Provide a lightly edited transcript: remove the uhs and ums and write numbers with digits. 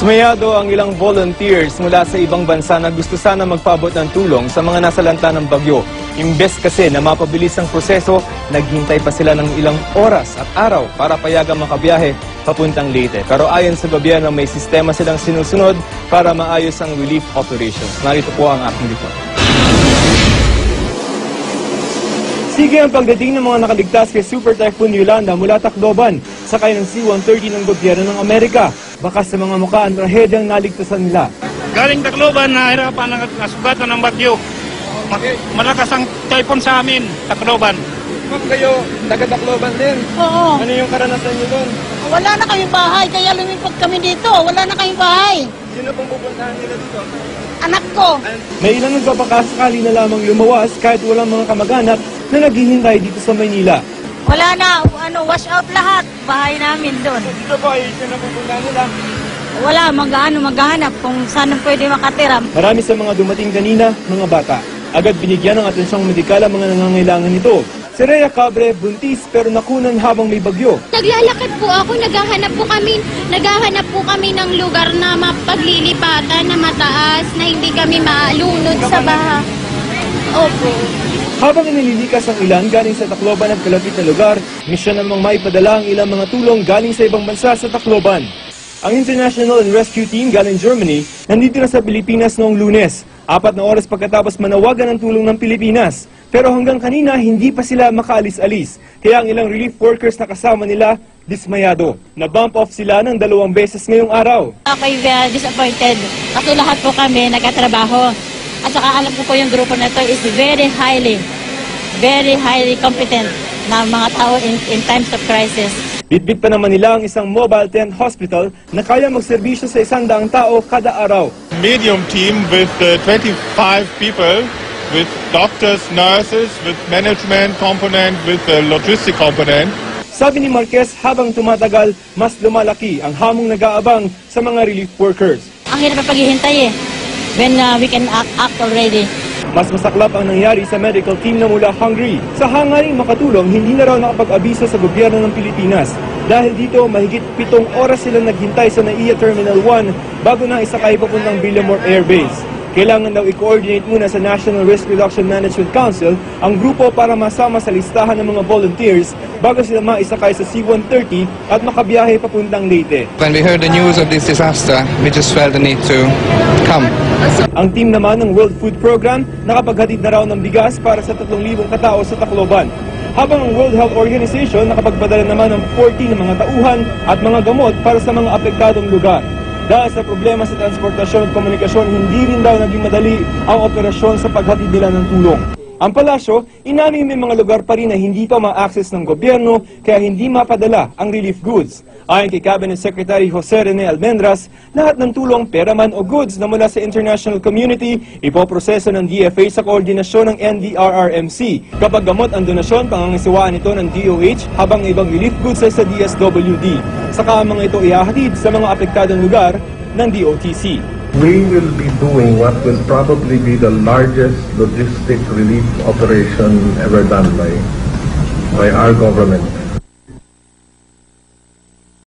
Sumayado ang ilang volunteers mula sa ibang bansa na gusto sana magpaabot ng tulong sa mga nasalanta ng bagyo. Imbes kasi na mapabilis ang proseso, naghintay pa sila ng ilang oras at araw para payagang makabiyahe papuntang Leyte. Pero ayon sa gobyerno, may sistema silang sinusunod para maayos ang relief operations. Narito po ang aking report. Sige ang pagdating ng mga nakaligtas kay Super Typhoon Yolanda mula Tacloban, sakay ng C-130 ng gobyerno ng Amerika. Baka sa mga mukha ang trahedyang naligtasan nila. Galing Tacloban, nahirapan na nasugatan ng bagyo. Malakas ang typhoon sa amin, Tacloban. Ma'am, kayo taga-Tacloban din? Oo. Ano yung karanasan niyo doon? Wala na kaming bahay, kaya lumipat kami dito. Wala na kaming bahay. Sino pong pupuntahan nila dito? Anak ko. May ilang nagpapakasakali na lamang lumawas kahit walang mga kamag-anak na naghihintay dito sa Maynila. Wala na, wash out lahat. Bahay namin doon. Dito po ay sino pupuntahan nila? Wala, maghanap kung saan pwede makatira. Marami sa mga dumating kanina, mga bata. Agad binigyan ng atensyong medikal ang mga nangangailangan nito. Si Rhea Cabre, buntis pero nakunan habang may bagyo. Naglalakad po ako, naghahanap po kami ng lugar na mapaglilipatan na mataas, na hindi kami malunod sa baha. Opo. Habang inililikas ang ilan galing sa Tacloban at kalapit na lugar, misyon namang maipadala ang ilang mga tulong galing sa ibang bansa sa Tacloban. Ang International and Rescue Team galing Germany nandito na sa Pilipinas noong Lunes, 4 na oras pagkatapos manawagan ng tulong ng Pilipinas. Pero hanggang kanina, hindi pa sila makaalis-alis. Kaya ang ilang relief workers na kasama nila, dismayado. Na-bump off sila ng 2 beses ngayong araw. Ako'y disappointed kasi lahat po kami nagkatrabaho. At saka alam ko po yung grupo na ito is very highly competent na mga tao in times of crisis. Bitbit pa naman nila ang isang mobile tent hospital na kaya magserbisyo sa 100 tao kada araw. Medium team with 25 people, with doctors, nurses, with management component, with logistic component. Sabi ni Marquez, habang tumatagal, mas lumalaki ang hamong nag-aabang sa mga relief workers. Ang hirap na paghihintay when we can act already. Mas masaklap ang nangyari sa medical team na mula Hungary. Sa hangaring makatulong, hindi na raw nakapag-abiso sa gobyerno ng Pilipinas. Dahil dito, mahigit 7 oras silang naghintay sa NAIA Terminal 1 bago na isakay papuntang Villamor Air Base. Kailangan daw i-coordinate muna sa National Risk Reduction Management Council ang grupo para masama sa listahan ng mga volunteers bago sila maisakay sa C-130 at makabiyahe papuntang Leyte. When we heard the news of this disaster, we just felt the need to come. Ang team naman ng World Food Program nakapaghatid na raw ng bigas para sa 3,000 katao sa Tacloban. Habang ang World Health Organization nakapagpadala naman ng 40 na mga tauhan at mga gamot para sa mga apektadong lugar. Dahil sa problema sa transportasyon at komunikasyon, hindi rin daw naging madali ang operasyon sa paghatid nila ng tulong. Ang palasyo, inamin may mga lugar pa rin na hindi pa ma-access ng gobyerno kaya hindi mapadala ang relief goods. Ayon kay Cabinet Secretary Jose Rene Almendras, lahat ng tulong, pera man o goods na mula sa international community, ipoproseso ng DFA sa koordinasyon ng NDRRMC. Kapag gamot ang donasyon, pangangasiwaan ito ng DOH habang ibang relief goods ay sa DSWD. Saka ang mga ito ihahatid sa mga apektadong lugar ng DOTC. We will be doing what will probably be the largest logistic relief operation ever done by our government.